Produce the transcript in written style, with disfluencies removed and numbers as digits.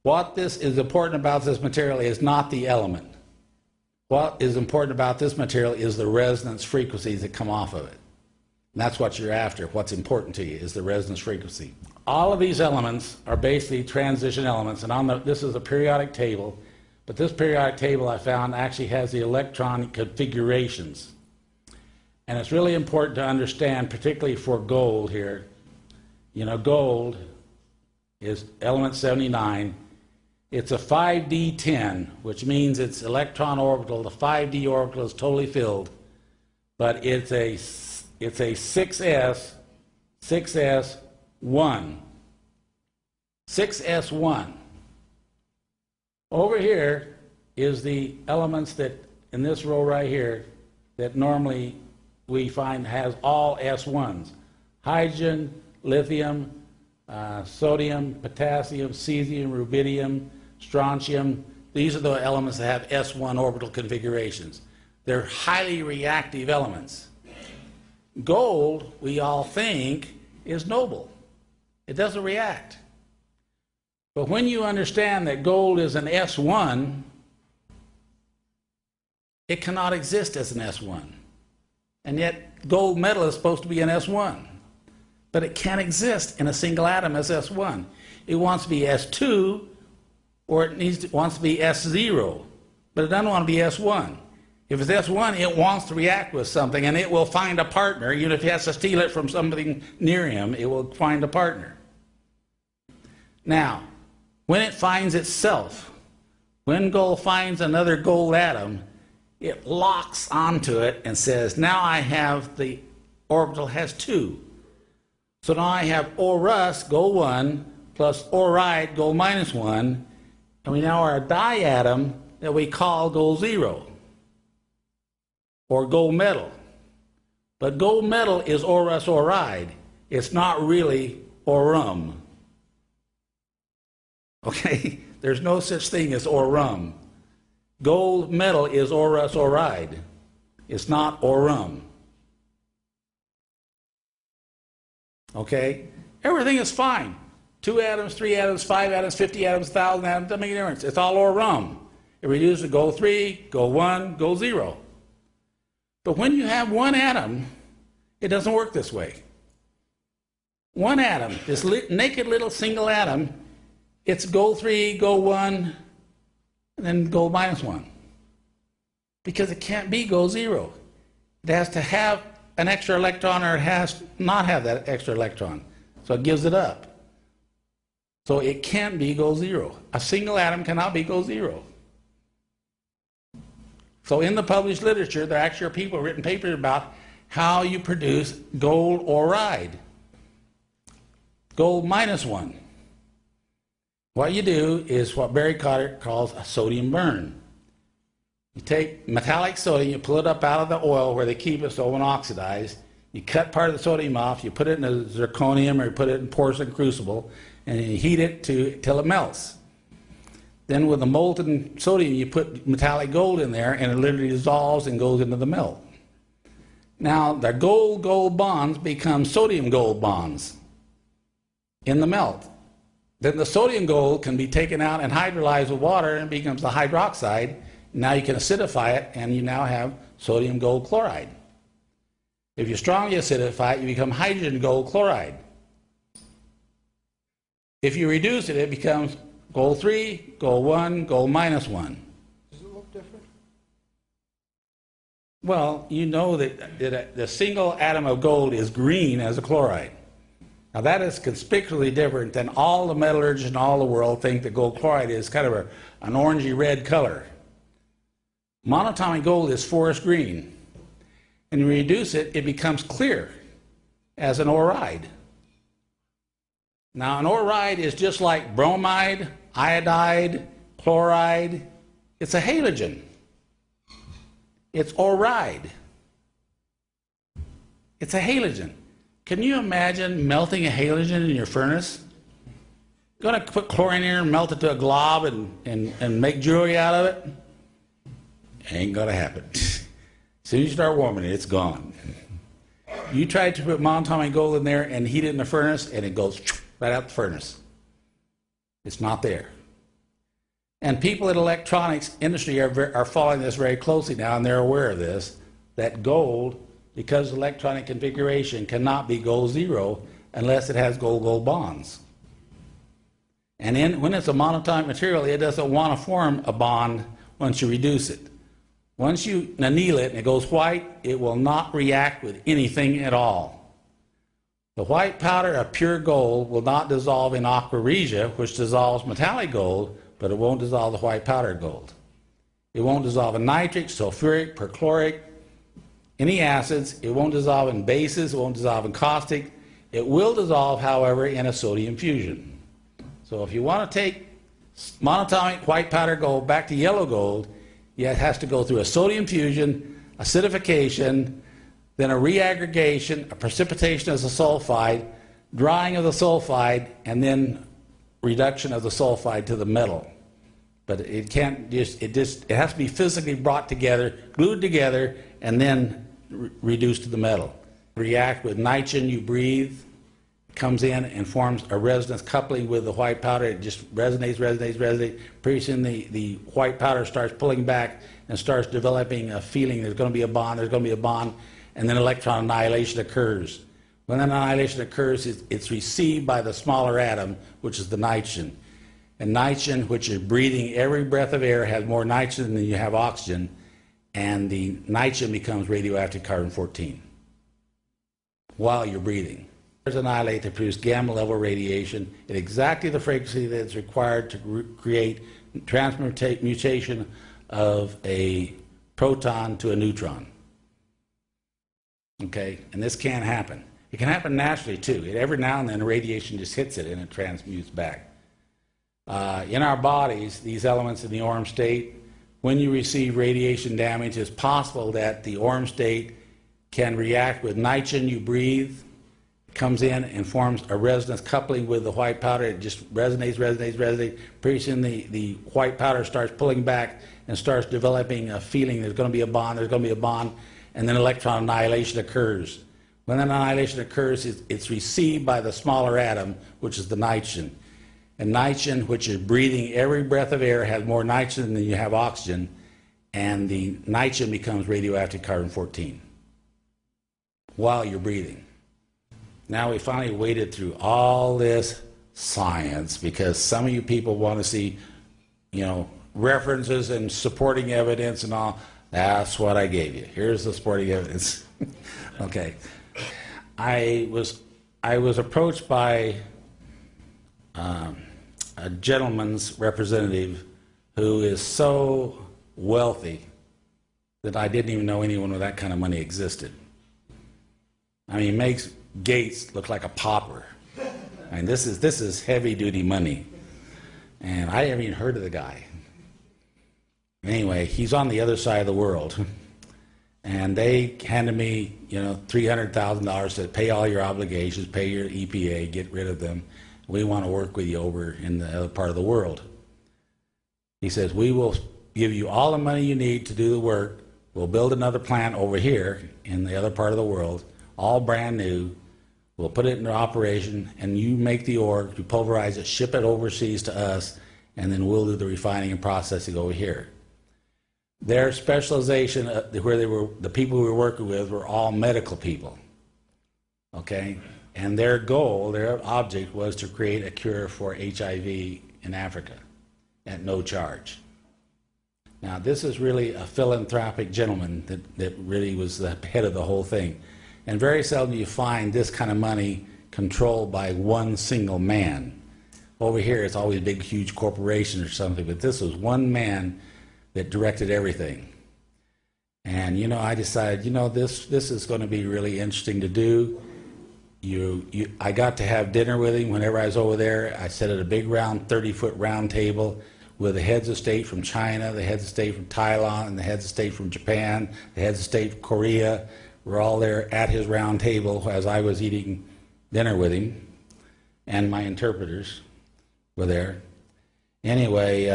What this is important about this material is not the element. What is important about this material is the resonance frequencies that come off of it. And that's what you're after. What's important to you is the resonance frequency. All of these elements are basically transition elements, and this is a periodic table, but this periodic table I found actually has the electron configurations. And it's really important to understand, particularly for gold here. You know, gold is element 79. It's a 5d10, which means its electron orbital, the 5d orbital is totally filled, but it's a 6s1. 6s1. Over here is the elements that, in this row right here, that normally we find has all S1s. Hydrogen, lithium, sodium, potassium, cesium, rubidium, strontium. These are the elements that have S1 orbital configurations. They're highly reactive elements. Gold, we all think, is noble. It doesn't react. But when you understand that gold is an S1, it cannot exist as an S1. And yet gold metal is supposed to be an S1. But it can't exist in a single atom as S1. It wants to be S2, or it wants to be S0, but it doesn't want to be S1. If it's S1, it wants to react with something, and it will find a partner. Even if it has to steal it from somebody near him, it will find a partner. Now, when it finds itself, when gold finds another gold atom, it locks onto it and says, now I have the orbital has 2. So now I have ORUS, gold 1, plus ORide, gold minus 1, and we now are a diatom that we call gold 0, or gold metal. But gold metal is ORUS, ORide. It's not really ORUM. Okay? There's no such thing as ORUM. Gold metal is ORUS, ORide. It's not ORUM. Okay? Everything is fine. 2 atoms, 3 atoms, 5 atoms, 50 atoms, 1,000 atoms, doesn't make any difference. It's all ORUM. It reduces to gold 3, gold 1, gold 0. But when you have one atom, it doesn't work this way. One atom, this naked little single atom, it's gold 3, gold 1, and then gold minus 1. Because it can't be gold 0. It has to have an extra electron, or it has not have that extra electron. So it gives it up. So it can't be gold 0. A single atom cannot be gold 0. So in the published literature, there actually are people written papers about how you produce gold ORide. Gold minus 1. What you do is what Barry Cotter calls a sodium burn. You take metallic sodium, you pull it up out of the oil where they keep it so it won't oxidize. You cut part of the sodium off, you put it in a zirconium or you put it in porcelain crucible, and you heat it till it melts. Then with the molten sodium, you put metallic gold in there, and it literally dissolves and goes into the melt. Now, the gold-gold bonds become sodium-gold bonds in the melt. Then the sodium gold can be taken out and hydrolyzed with water, and it becomes the hydroxide. Now you can acidify it, and you now have sodium gold chloride. If you strongly acidify it, you become hydrogen gold chloride. If you reduce it, it becomes gold 3, gold 1, gold minus 1. Does it look different? Well, you know that the single atom of gold is green as a chloride. Now that is conspicuously different than all the metallurgists in all the world think that gold chloride is kind of an orangey red color. Monatomic gold is forest green. And you reduce it, it becomes clear as an ORide. Now an ORide is just like bromide, iodide, chloride. It's a halogen. It's ORide. It's a halogen. Can you imagine melting a halogen in your furnace? You're going to put chlorine in and melt it to a glob and make jewelry out of it? Ain't going to happen. As soon as you start warming it, it's gone. You try to put monatomic gold in there and heat it in the furnace, and it goes right out the furnace. It's not there. And people in the electronics industry are following this very closely now, and they're aware of this, that gold, because of electronic configuration, cannot be gold zero unless it has gold-gold bonds. And when it's a monatomic material, it doesn't want to form a bond once you reduce it. Once you anneal it and it goes white, it will not react with anything at all. The white powder of pure gold will not dissolve in aqua regia, which dissolves metallic gold, but it won't dissolve the white powder gold. It won't dissolve in nitric, sulfuric, perchloric, any acids. It won't dissolve in bases. It won't dissolve in caustic. It will dissolve, however, in a sodium fusion. So if you want to take monatomic white powder gold back to yellow gold, it has to go through a sodium fusion, acidification, then a reaggregation, a precipitation of the sulfide, drying of the sulfide, and then reduction of the sulfide to the metal. But it can't just, it has to be physically brought together, glued together, and then reduced to the metal. React with nitrogen you breathe, comes in and forms a resonance coupling with the white powder. It just resonates. Pretty soon the white powder starts pulling back and starts developing a feeling there's going to be a bond, and then electron annihilation occurs. When that annihilation occurs, it's received by the smaller atom, which is the nitrogen. And nitrogen, which is breathing every breath of air, has more nitrogen than you have oxygen, and the nitrogen becomes radioactive carbon-14 while you're breathing. There's annihilate to produce gamma-level radiation at exactly the frequency that's required to create transmutation of a proton to a neutron. Okay, and this can happen. It can happen naturally too. Every now and then radiation just hits it and it transmutes back. In our bodies, these elements in the Orm state, when you receive radiation damage, it's possible that the Orm state can react with nitrogen you breathe, comes in and forms a resonance coupling with the white powder. It just resonates. Pretty soon the white powder starts pulling back and starts developing a feeling there's going to be a bond, and then electron annihilation occurs. When that annihilation occurs, it's received by the smaller atom, which is the nitrogen. And nitrogen, which is breathing every breath of air, has more nitrogen than you have oxygen, and the nitrogen becomes radioactive carbon-14 while you're breathing. Now we finally waded through all this science because some of you people want to see, references and supporting evidence and all. That's what I gave you. Here's the supporting evidence. Okay. I was approached by a gentleman's representative who is so wealthy that I didn't even know anyone with that kind of money existed. I mean, he makes Gates look like a pauper. I mean, this is heavy-duty money, and I haven't even heard of the guy. Anyway, he's on the other side of the world, and they handed me, $300,000, said, pay all your obligations, pay your EPA, get rid of them. We want to work with you over in the other part of the world. He says, we will give you all the money you need to do the work. We'll build another plant over here in the other part of the world, all brand new. We'll put it into operation, and you make the ore, you pulverize it, ship it overseas to us, and then we'll do the refining and processing over here. Their specialization, the people we were working with were all medical people, okay? And their goal, their object was to create a cure for HIV in Africa at no charge. Now, this is really a philanthropic gentleman that really was the head of the whole thing. And very seldom you find this kind of money controlled by one single man. Over here, it's always big, huge corporations or something, but this was one man that directed everything. And, I decided, this is going to be really interesting to do. I got to have dinner with him whenever I was over there. I sat at a big round, 30-foot round table with the heads of state from China, the heads of state from Thailand, and the heads of state from Japan, the heads of state from Korea. We're all there at his round table as I was eating dinner with him, and my interpreters were there. Anyway,